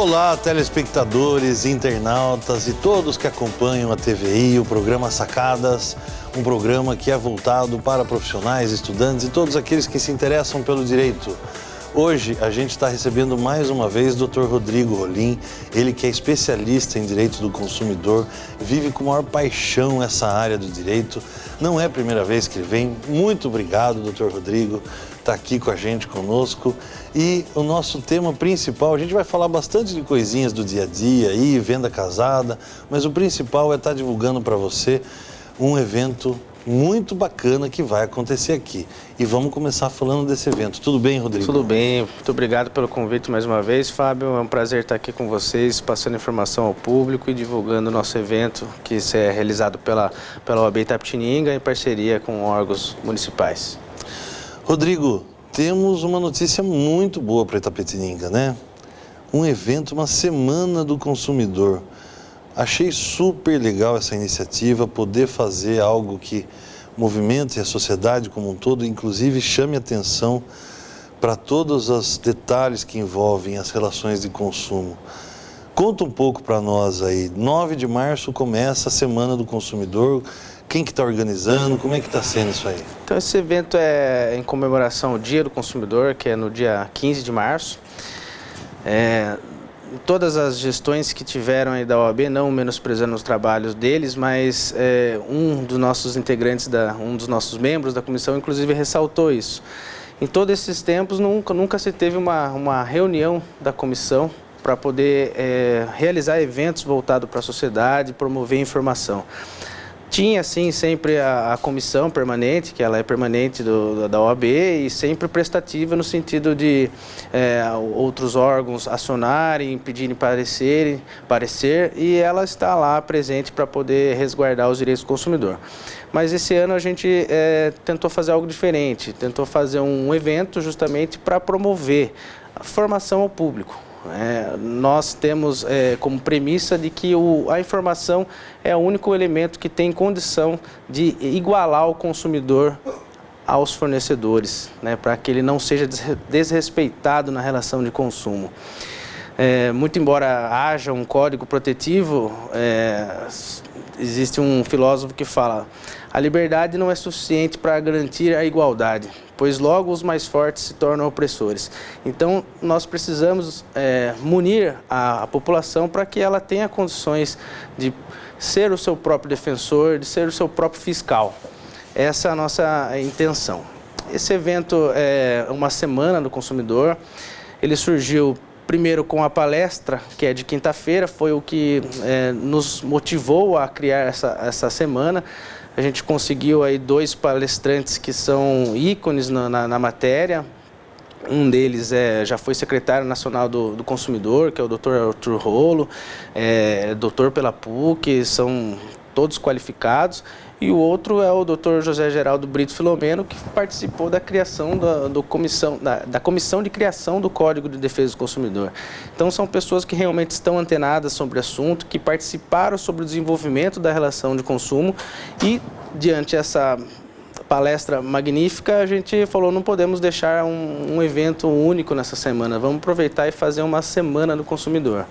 Olá, telespectadores, internautas e todos que acompanham a TVI, o programa Sacadas, um programa que é voltado para profissionais, estudantes e todos aqueles que se interessam pelo direito. Hoje a gente está recebendo mais uma vez o Dr. Rodrigo Rolim, ele que é especialista em direito do consumidor, vive com maior paixão essa área do direito. Não é a primeira vez que ele vem. Muito obrigado, Dr. Rodrigo, está aqui com a gente, conosco. E o nosso tema principal, a gente vai falar bastante de coisinhas do dia a dia, aí, venda casada, mas o principal é estar divulgando para você um evento muito bacana que vai acontecer aqui. E vamos começar falando desse evento. Tudo bem, Rodrigo? Tudo bem. Muito obrigado pelo convite mais uma vez, Fábio. É um prazer estar aqui com vocês, passando informação ao público e divulgando o nosso evento, que é realizado pela OAB Itapetininga em parceria com órgãos municipais. Rodrigo, temos uma notícia muito boa para Itapetininga, né? Um evento, uma semana do consumidor. Achei super legal essa iniciativa, poder fazer algo que movimente a sociedade como um todo, inclusive chame atenção para todos os detalhes que envolvem as relações de consumo. Conta um pouco para nós aí, 9 de março começa a Semana do Consumidor, quem que está organizando, como é que está sendo isso aí? Então esse evento é em comemoração ao Dia do Consumidor, que é no dia 15 de março. Todas as gestões que tiveram aí da OAB, não menosprezando os trabalhos deles, mas um dos nossos integrantes, um dos nossos membros da comissão, inclusive ressaltou isso. Em todos esses tempos, nunca se teve uma reunião da comissão para poder realizar eventos voltados para a sociedade, promover informação. Tinha, sim, sempre a comissão permanente, que ela é permanente da OAB e sempre prestativa no sentido de outros órgãos acionarem, pedirem parecer e ela está lá presente para poder resguardar os direitos do consumidor. Mas esse ano a gente tentou fazer algo diferente, tentou fazer um evento justamente para promover a formação ao público. Nós temos como premissa de que a informação é o único elemento que tem condição de igualar o consumidor aos fornecedores, para que ele não seja desrespeitado na relação de consumo. Muito embora haja um código protetivo, existe um filósofo que fala: a liberdade não é suficiente para garantir a igualdade, pois logo os mais fortes se tornam opressores. Então, nós precisamos munir a população para que ela tenha condições de ser o seu próprio defensor, de ser o seu próprio fiscal. Essa é a nossa intenção. Esse evento é uma semana do consumidor. Ele surgiu primeiro com a palestra, que é de quinta-feira, foi o que nos motivou a criar essa semana. A gente conseguiu aí 2 palestrantes que são ícones na matéria. Um deles já foi secretário nacional do consumidor, que é o Dr. Arthur Rolo, doutor pela PUC, são todos qualificados. E o outro é o Dr. José Geraldo Brito Filomeno, que participou da criação da comissão de criação do Código de Defesa do Consumidor. Então são pessoas que realmente estão antenadas sobre o assunto, que participaram sobre o desenvolvimento da relação de consumo e, diante dessa palestra magnífica, a gente falou: não podemos deixar um evento único nessa semana, vamos aproveitar e fazer uma semana do consumidor.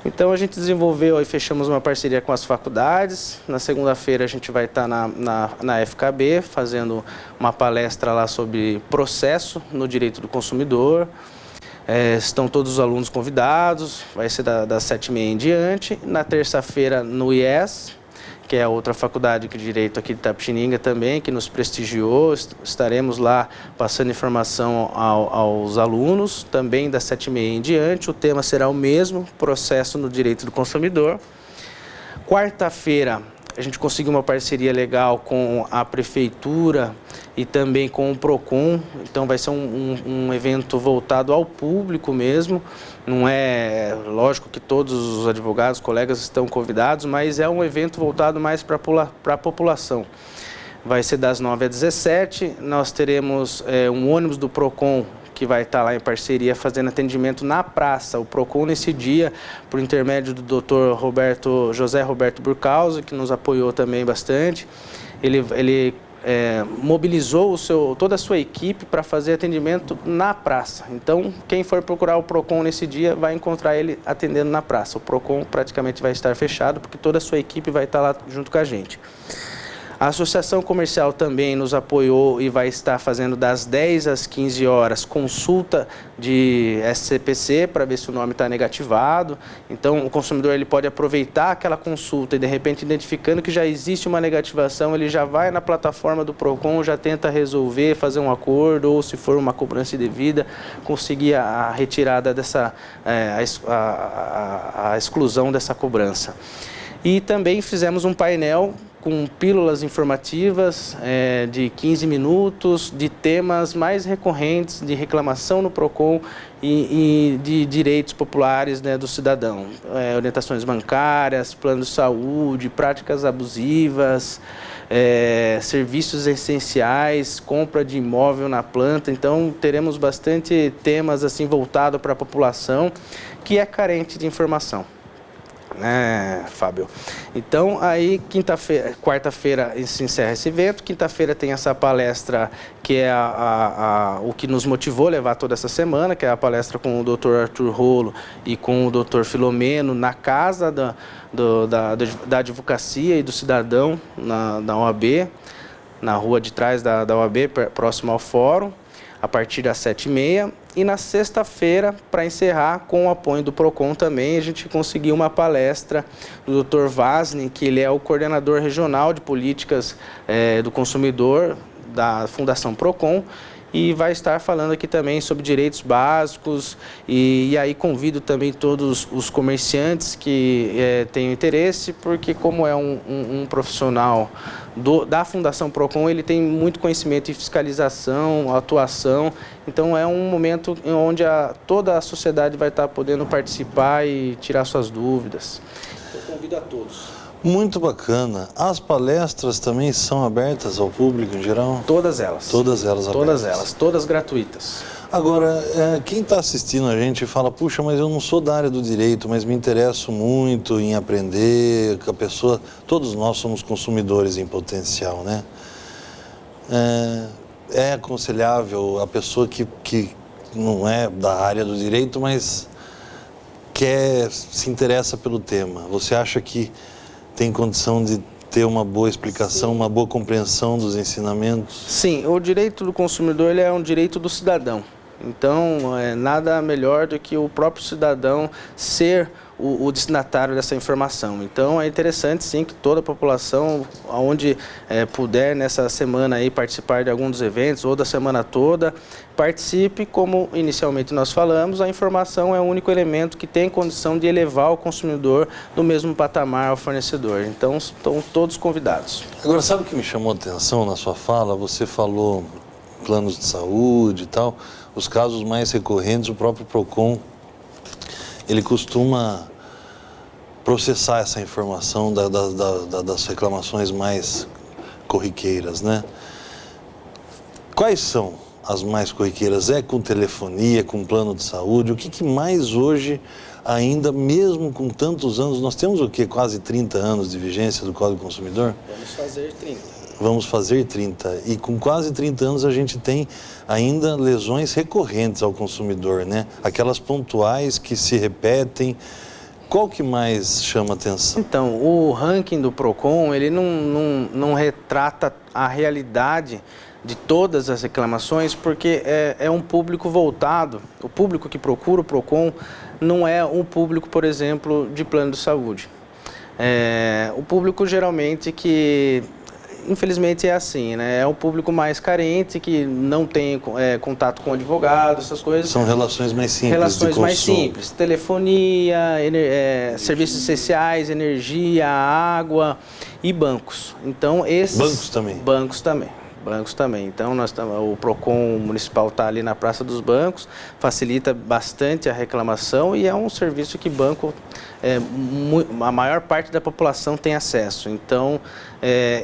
Então a gente desenvolveu e fechamos uma parceria com as faculdades. Na segunda-feira a gente vai estar na FKB fazendo uma palestra lá sobre processo no direito do consumidor. Estão todos os alunos convidados, vai ser das 7h30 em diante. Na terça-feira no IES, que é outra faculdade de direito aqui de Itapetininga também, que nos prestigiou. Estaremos lá passando informação aos alunos, também das 7h30 em diante. O tema será o mesmo, processo no direito do consumidor. Quarta-feira, a gente conseguiu uma parceria legal com a Prefeitura e também com o PROCON, então vai ser um evento voltado ao público mesmo. Não é lógico que todos os advogados, colegas estão convidados, mas é um evento voltado mais para a população. Vai ser das 9 às 17, nós teremos um ônibus do PROCON que vai estar lá em parceria fazendo atendimento na praça. O PROCON nesse dia, por intermédio do Dr. José Roberto Burcauso, que nos apoiou também bastante, ele mobilizou toda a sua equipe para fazer atendimento na praça. Então, quem for procurar o PROCON nesse dia vai encontrar ele atendendo na praça. O PROCON praticamente vai estar fechado porque toda a sua equipe vai estar lá junto com a gente. A Associação Comercial também nos apoiou e vai estar fazendo das 10 às 15 horas consulta de SCPC para ver se o nome está negativado. Então, o consumidor ele pode aproveitar aquela consulta e, de repente, identificando que já existe uma negativação, ele já vai na plataforma do PROCON, já tenta resolver, fazer um acordo, ou se for uma cobrança indevida, conseguir a retirada dessa, a exclusão dessa cobrança. E também fizemos um painel com pílulas informativas de 15 minutos, de temas mais recorrentes de reclamação no PROCON e de direitos populares, né, do cidadão. Orientações bancárias, plano de saúde, práticas abusivas, serviços essenciais, compra de imóvel na planta. Então, teremos bastante temas assim voltados para a população que é carente de informação. Fábio? Então, aí, quarta-feira se encerra esse evento, quinta-feira tem essa palestra que é o que nos motivou a levar toda essa semana, que é a palestra com o Dr. Arthur Rolo e com o Dr. Filomeno na casa da advocacia e do cidadão na OAB, na rua de trás da OAB, próximo ao fórum, a partir das 7h30. E na sexta-feira, para encerrar, com o apoio do PROCON também, a gente conseguiu uma palestra do Dr. Vasni, que ele é o coordenador regional de políticas do consumidor da Fundação PROCON, e vai estar falando aqui também sobre direitos básicos, e aí convido também todos os comerciantes que tenham interesse, porque como é um profissional da Fundação PROCON, ele tem muito conhecimento em fiscalização, atuação, então é um momento onde toda a sociedade vai estar podendo participar e tirar suas dúvidas. Eu convido a todos. Muito bacana. As palestras também são abertas ao público em geral? Todas elas. Todas elas abertas? Todas elas, todas gratuitas. Agora, quem está assistindo a gente fala, puxa, mas eu não sou da área do direito, mas me interesso muito em aprender, que a pessoa, todos nós somos consumidores em potencial, né? É aconselhável a pessoa que não é da área do direito, mas se interessa pelo tema. Você acha que tem condição de ter uma boa explicação, uma boa compreensão dos ensinamentos? Sim, o direito do consumidor ele é um direito do cidadão. Então, nada melhor do que o próprio cidadão ser o destinatário dessa informação. Então, é interessante, sim, que toda a população, onde puder nessa semana aí participar de algum dos eventos ou da semana toda, participe. Como inicialmente nós falamos, a informação é o único elemento que tem condição de elevar o consumidor no mesmo patamar ao fornecedor. Então, estão todos convidados. Agora, sabe o que me chamou a atenção na sua fala? Você falou planos de saúde e tal. Os casos mais recorrentes, o próprio PROCON, ele costuma processar essa informação das reclamações mais corriqueiras, né? Quais são as mais corriqueiras? É com telefonia, com plano de saúde? O que mais hoje, ainda mesmo com tantos anos, nós temos o quê? Quase 30 anos de vigência do Código do Consumidor? Vamos fazer 30. Vamos fazer 30. E com quase 30 anos a gente tem ainda lesões recorrentes ao consumidor, né? Aquelas pontuais que se repetem. Qual que mais chama atenção? Então, o ranking do PROCON, ele não retrata a realidade de todas as reclamações, porque é um público voltado. O público que procura o PROCON não é um público, por exemplo, de plano de saúde. O público geralmente que... Infelizmente é assim, né? É um público mais carente, que não tem contato com advogado, essas coisas. São relações mais simples. Relações mais simples. Telefonia, serviços essenciais, energia, água e bancos. Então, esses... Bancos também? Bancos também. Então, o PROCON municipal está ali na Praça dos Bancos, facilita bastante a reclamação e é um serviço que banco, a maior parte da população tem acesso. Então,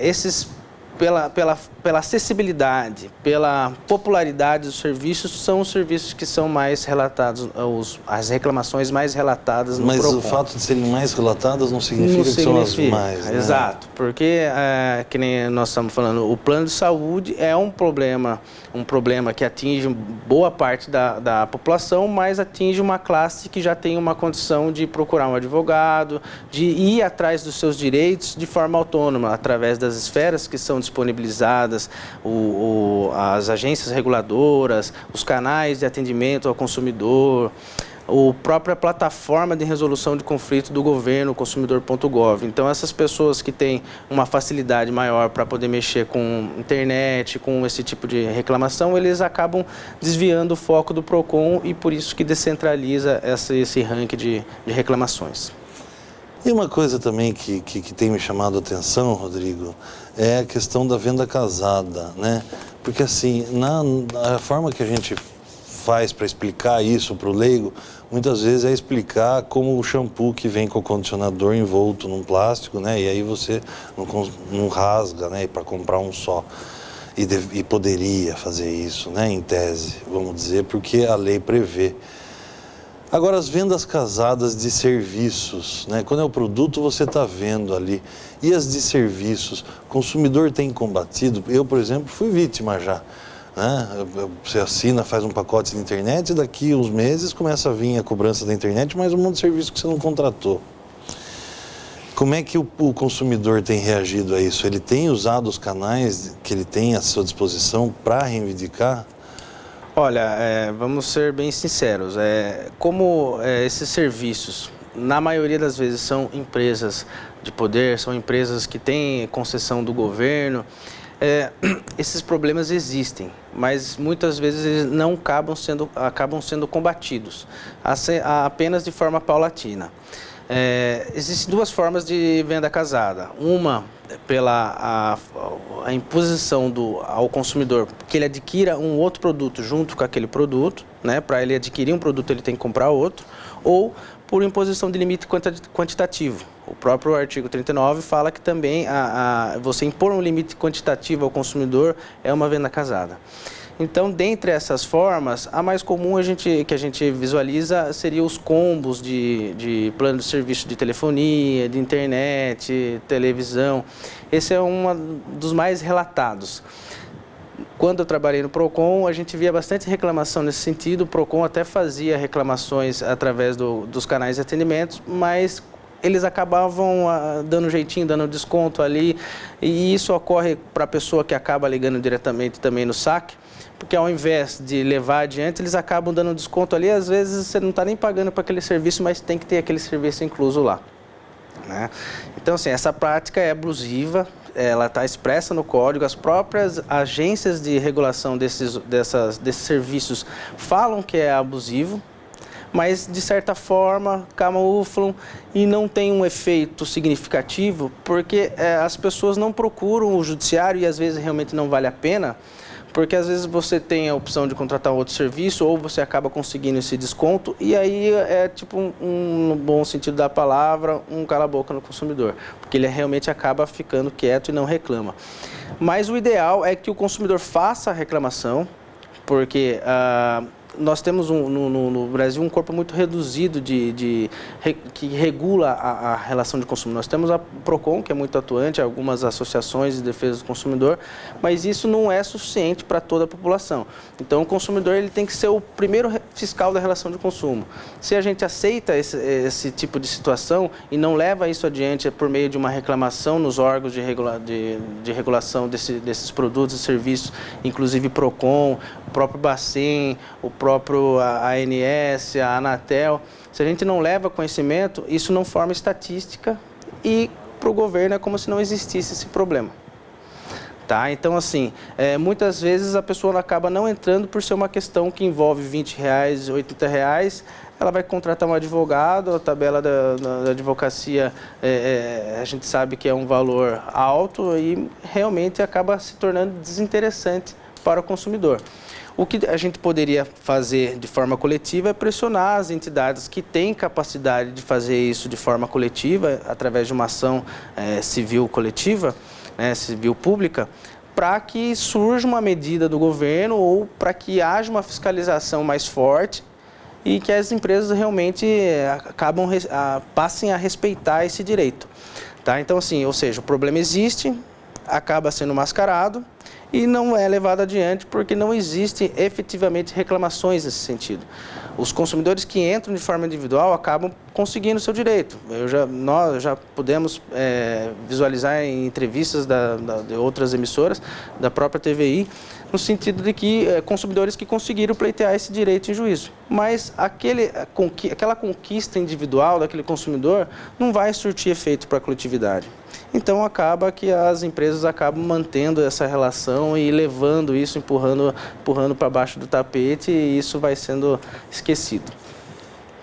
esses pela acessibilidade, pela popularidade dos serviços, são os serviços que são mais relatados, as reclamações mais relatadas no PROCON. Mas o fato de serem mais relatadas não significa que são as mais, né? Exato, porque, que nem nós estamos falando, o plano de saúde é um problema que atinge boa parte da população, mas atinge uma classe que já tem uma condição de procurar um advogado, de ir atrás dos seus direitos de forma autônoma, através das esferas que são disponibilizadas, as agências reguladoras, os canais de atendimento ao consumidor, a própria plataforma de resolução de conflito do governo, consumidor.gov. Então, essas pessoas que têm uma facilidade maior para poder mexer com internet, com esse tipo de reclamação, eles acabam desviando o foco do PROCON e por isso que descentraliza esse ranking de reclamações. E uma coisa também que tem me chamado a atenção, Rodrigo, é a questão da venda casada, né? Porque assim, a forma que a gente faz para explicar isso para o leigo, muitas vezes é explicar como o shampoo que vem com o condicionador envolto num plástico, né? E aí você não rasga, né? Para comprar um só. E poderia fazer isso, né? Em tese, vamos dizer, porque a lei prevê. Agora, as vendas casadas de serviços, né? Quando é o produto, você está vendo ali. E as de serviços, o consumidor tem combatido? Eu, por exemplo, fui vítima já. Né? Você assina, faz um pacote de internet, e daqui uns meses começa a vir a cobrança da internet, mais um monte de serviço que você não contratou. Como é que o consumidor tem reagido a isso? Ele tem usado os canais que ele tem à sua disposição para reivindicar? Olha, vamos ser bem sinceros, como esses serviços, na maioria das vezes, são empresas de poder, são empresas que têm concessão do governo, esses problemas existem, mas muitas vezes eles não acabam sendo combatidos, apenas de forma paulatina. Existem duas formas de venda casada. Uma pela a imposição ao consumidor que ele adquira um outro produto junto com aquele produto, né? Para ele adquirir um produto ele tem que comprar outro, ou por imposição de limite quantitativo. O próprio artigo 39 fala que também você impor um limite quantitativo ao consumidor é uma venda casada. Então, dentre essas formas, a mais comum que a gente visualiza seria os combos de plano de serviço de telefonia, de internet, televisão. Esse é um dos mais relatados. Quando eu trabalhei no PROCON, a gente via bastante reclamação nesse sentido. O PROCON até fazia reclamações através dos canais de atendimento, mas eles acabavam dando jeitinho, dando desconto ali. E isso ocorre para a pessoa que acaba ligando diretamente também no saque, porque ao invés de levar adiante, eles acabam dando desconto ali. Às vezes você não está nem pagando para aquele serviço, mas tem que ter aquele serviço incluso lá, né? Então, assim, essa prática é abusiva, ela está expressa no código. As próprias agências de regulação desses serviços falam que é abusivo, mas de certa forma camuflam e não tem um efeito significativo, porque as pessoas não procuram o judiciário e às vezes realmente não vale a pena, porque às vezes você tem a opção de contratar outro serviço ou você acaba conseguindo esse desconto e aí é tipo no bom sentido da palavra, um cala-boca no consumidor, porque ele realmente acaba ficando quieto e não reclama. Mas o ideal é que o consumidor faça a reclamação, porque nós temos no Brasil um corpo muito reduzido que regula a relação de consumo. Nós temos a PROCON, que é muito atuante, algumas associações de defesa do consumidor, mas isso não é suficiente para toda a população. Então, o consumidor ele tem que ser o primeiro fiscal da relação de consumo. Se a gente aceita esse tipo de situação e não leva isso adiante por meio de uma reclamação nos órgãos de regulação desses produtos e serviços, inclusive PROCON, o próprio Bacen, o próprio ANS, a Anatel, se a gente não leva conhecimento, isso não forma estatística e para o governo é como se não existisse esse problema. Tá? Então, assim, muitas vezes a pessoa acaba não entrando por ser uma questão que envolve R$20, R$80, ela vai contratar um advogado, a tabela da advocacia, a gente sabe que é um valor alto e realmente acaba se tornando desinteressante para o consumidor. O que a gente poderia fazer de forma coletiva é pressionar as entidades que têm capacidade de fazer isso de forma coletiva, através de uma ação civil coletiva, né, civil pública, para que surja uma medida do governo ou para que haja uma fiscalização mais forte e que as empresas realmente passem a respeitar esse direito. Tá? Então, assim, ou seja, o problema existe, acaba sendo mascarado e não é levado adiante porque não existem efetivamente reclamações nesse sentido. Os consumidores que entram de forma individual acabam conseguindo o seu direito. Nós já pudemos visualizar em entrevistas de outras emissoras, da própria TVI, no sentido de que consumidores que conseguiram pleitear esse direito em juízo. Mas aquela conquista individual daquele consumidor não vai surtir efeito para a coletividade. Então acaba que as empresas acabam mantendo essa relação e levando isso, empurrando para baixo do tapete, e isso vai sendo esquecido.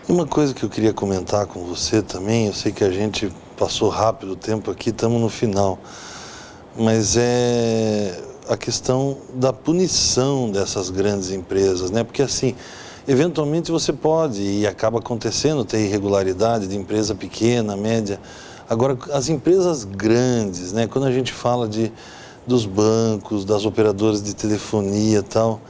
Uma coisa que eu queria comentar com você também, eu sei que a gente passou rápido o tempo aqui, estamos no final, mas é a questão da punição dessas grandes empresas, né? Porque assim, eventualmente você pode, e acaba acontecendo, ter irregularidade de empresa pequena, média. Agora, as empresas grandes, né? Quando a gente fala dos bancos, das operadoras de telefonia e tal,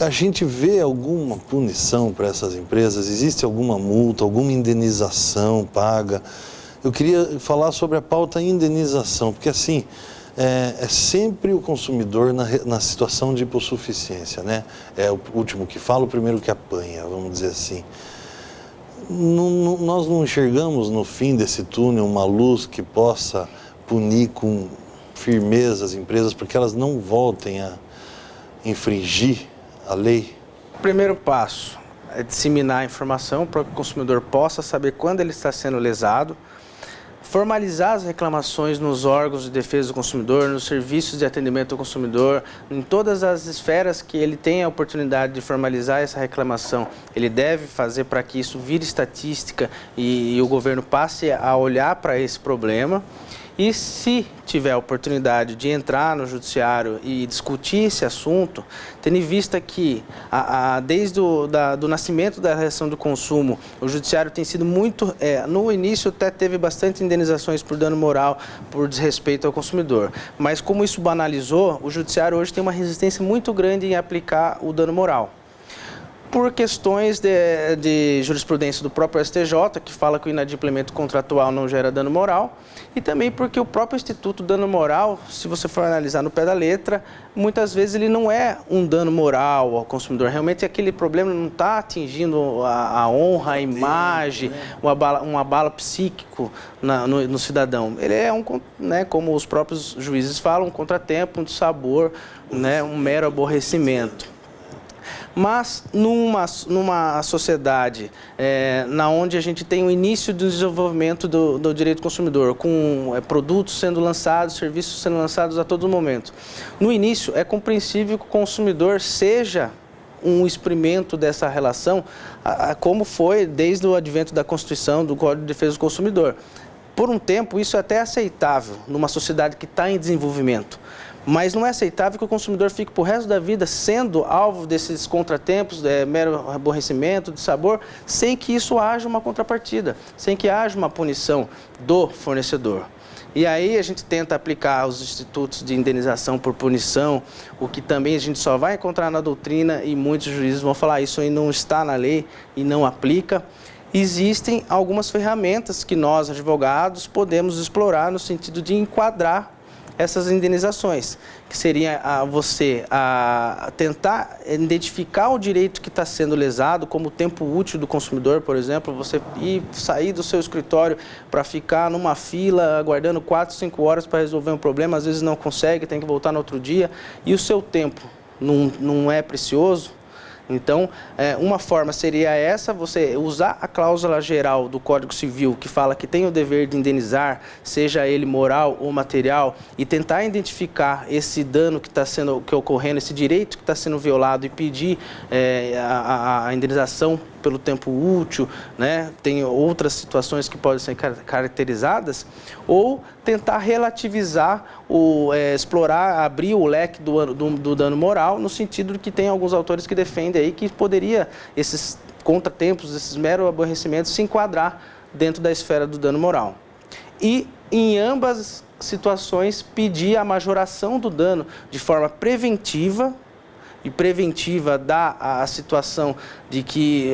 a gente vê alguma punição para essas empresas? Existe alguma multa, alguma indenização paga? Eu queria falar sobre a pauta indenização, porque assim, é sempre o consumidor na situação de hipossuficiência, né? É o último que fala, o primeiro que apanha, vamos dizer assim. Nós não enxergamos no fim desse túnel uma luz que possa punir com firmeza as empresas para que elas não voltem a infringir a lei? O primeiro passo é disseminar a informação para que o consumidor possa saber quando ele está sendo lesado, formalizar as reclamações nos órgãos de defesa do consumidor, nos serviços de atendimento ao consumidor, em todas as esferas que ele tem a oportunidade de formalizar essa reclamação. Ele deve fazer para que isso vire estatística e o governo passe a olhar para esse problema. E se tiver a oportunidade de entrar no judiciário e discutir esse assunto, tendo em vista que desde do nascimento da relação do consumo, o judiciário tem sido muito, no início até teve bastante indenizações por dano moral, por desrespeito ao consumidor. Mas como isso banalizou, o judiciário hoje tem uma resistência muito grande em aplicar o dano moral. Por questões de jurisprudência do próprio STJ, que fala que o inadimplemento contratual não gera dano moral, e também porque o próprio Instituto Dano Moral, se você for analisar no pé da letra, muitas vezes ele não é um dano moral ao consumidor. Realmente aquele problema não está atingindo a honra, a imagem, um abalo psíquico no cidadão. Ele é né, como os próprios juízes falam, um contratempo, um dissabor, né, um mero aborrecimento. Mas numa sociedade na onde a gente tem o início do desenvolvimento do direito do consumidor, com produtos sendo lançados, serviços sendo lançados a todo momento, no início é compreensível que o consumidor seja um experimento dessa relação, como foi desde o advento da Constituição, do Código de Defesa do Consumidor. Por um tempo, isso é até aceitável numa sociedade que está em desenvolvimento. Mas não é aceitável que o consumidor fique por resto da vida sendo alvo desses contratempos, mero aborrecimento, de sabor, sem que isso haja uma contrapartida, sem que haja uma punição do fornecedor. E aí a gente tenta aplicar os institutos de indenização por punição, o que também a gente só vai encontrar na doutrina e muitos juízes vão falar isso aí não está na lei e não aplica. Existem algumas ferramentas que nós, advogados, podemos explorar no sentido de enquadrar essas indenizações, que seria você tentar identificar o direito que está sendo lesado, como o tempo útil do consumidor, por exemplo, você sair do seu escritório para ficar numa fila, aguardando 4, 5 horas para resolver um problema, às vezes não consegue, tem que voltar no outro dia, e o seu tempo não é precioso. Então, uma forma seria essa, você usar a cláusula geral do Código Civil, que fala que tem o dever de indenizar, seja ele moral ou material, e tentar identificar esse dano que ocorrendo, esse direito que está sendo violado, e pedir a indenização pelo tempo útil, né? Tem outras situações que podem ser caracterizadas, ou tentar relativizar, explorar, abrir o leque do dano moral, no sentido de que tem alguns autores que defendem aí que poderia esses contratempos, esses meros aborrecimentos se enquadrar dentro da esfera do dano moral. E em ambas situações, pedir a majoração do dano de forma preventiva, e preventiva dá a situação de que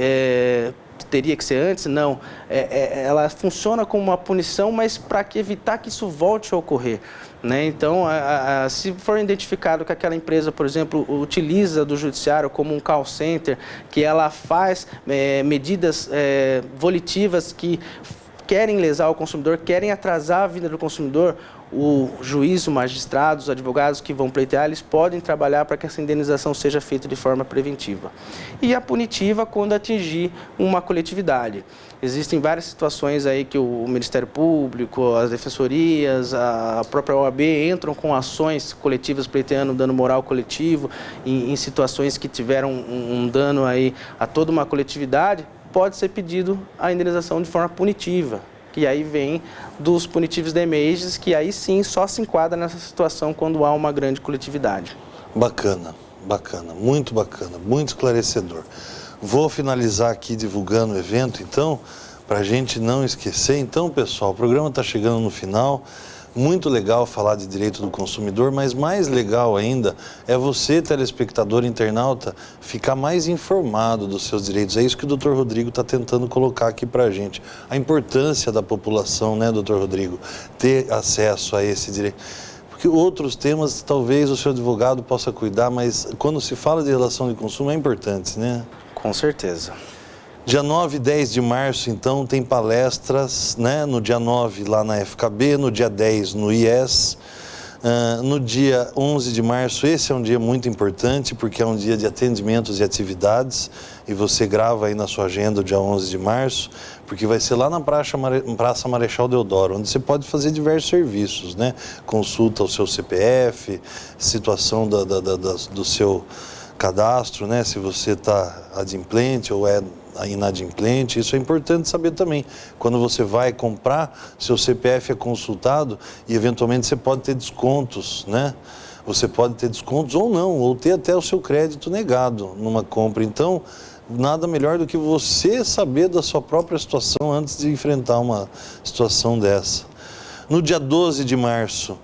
teria que ser antes, não. Ela funciona como uma punição, mas para evitar que isso volte a ocorrer, né? Então, se for identificado que aquela empresa, por exemplo, utiliza do judiciário como um call center, que ela faz medidas volitivas que querem lesar o consumidor, querem atrasar a vida do consumidor, o juiz, o magistrado, os advogados que vão pleitear, eles podem trabalhar para que essa indenização seja feita de forma preventiva. E a punitiva quando atingir uma coletividade. Existem várias situações aí que o Ministério Público, as defensorias, a própria OAB entram com ações coletivas pleiteando dano moral coletivo em situações que tiveram um dano aí a toda uma coletividade, pode ser pedido a indenização de forma punitiva. E aí vem dos punitivos damages, que aí sim só se enquadra nessa situação quando há uma grande coletividade. Bacana, muito esclarecedor. Vou finalizar aqui divulgando o evento, então, para a gente não esquecer. Então, pessoal, o programa está chegando no final. Muito legal falar de direito do consumidor, mas mais legal ainda é você, telespectador, internauta, ficar mais informado dos seus direitos. É isso que o Dr. Rodrigo está tentando colocar aqui para a gente. A importância da população, né, Dr. Rodrigo, ter acesso a esse direito. Porque outros temas, talvez o seu advogado possa cuidar, mas quando se fala de relação de consumo, é importante, né? Com certeza. Dia 9 e 10 de março, então, tem palestras, né? No dia 9 lá na FKB, no dia 10 no IES. No dia 11 de março, esse é um dia muito importante, porque é um dia de atendimentos e atividades, e você grava aí na sua agenda o dia 11 de março, porque vai ser lá na Praça Marechal Deodoro, onde você pode fazer diversos serviços, né? Consulta ao seu CPF, situação do seu cadastro, né? Se você está adimplente ou é inadimplente, isso é importante saber também. Quando você vai comprar, seu CPF é consultado e eventualmente você pode ter descontos, né? Você pode ter descontos ou não, ou ter até o seu crédito negado numa compra. Então, nada melhor do que você saber da sua própria situação antes de enfrentar uma situação dessa. No dia 12 de março,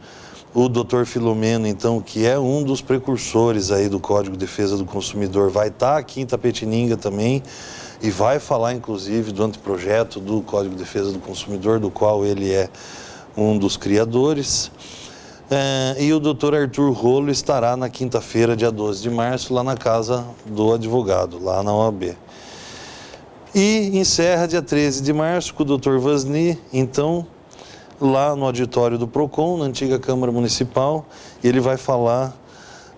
o Dr. Filomeno, então, que é um dos precursores aí do Código de Defesa do Consumidor, vai estar aqui em Itapetininga também e vai falar, inclusive, do anteprojeto do Código de Defesa do Consumidor, do qual ele é um dos criadores. E o Dr. Arthur Rolo estará na quinta-feira, dia 12 de março, lá na Casa do Advogado, lá na OAB. E encerra dia 13 de março com o Dr. Vasni, então, lá no auditório do PROCON, na antiga Câmara Municipal, e ele vai falar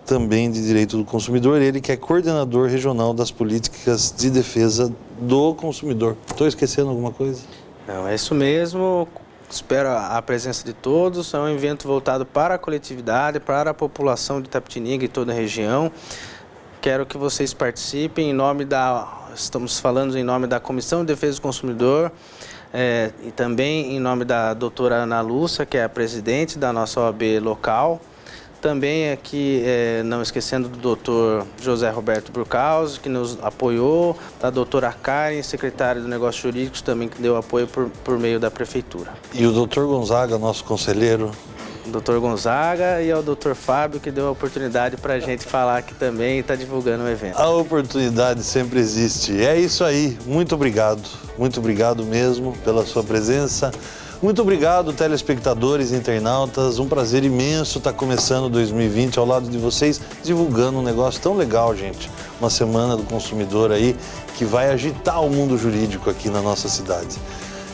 também de direito do consumidor, ele que é coordenador regional das políticas de defesa do consumidor. Estou esquecendo alguma coisa? Não, é isso mesmo. Espero a presença de todos. É um evento voltado para a coletividade, para a população de Itapetininga e toda a região. Quero que vocês participem estamos falando em nome da Comissão de Defesa do Consumidor, e também em nome da doutora Ana Lúcia, que é a presidente da nossa OAB local. Também aqui, não esquecendo do doutor José Roberto Burcaus, que nos apoiou, da doutora Karen, secretária do Negócios Jurídicos, também que deu apoio por meio da Prefeitura. E o doutor Gonzaga, nosso conselheiro? Dr. Gonzaga e ao Dr. Fábio, que deu a oportunidade para a gente falar aqui também e está divulgando o evento. A oportunidade sempre existe. É isso aí. Muito obrigado mesmo pela sua presença. Muito obrigado, telespectadores e internautas. Um prazer imenso estar começando 2020 ao lado de vocês, divulgando um negócio tão legal, gente. Uma semana do consumidor aí que vai agitar o mundo jurídico aqui na nossa cidade.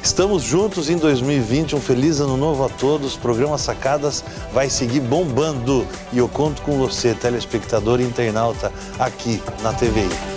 Estamos juntos em 2020, um feliz ano novo a todos. O programa Sacadas vai seguir bombando e eu conto com você, telespectador e internauta, aqui na TVI.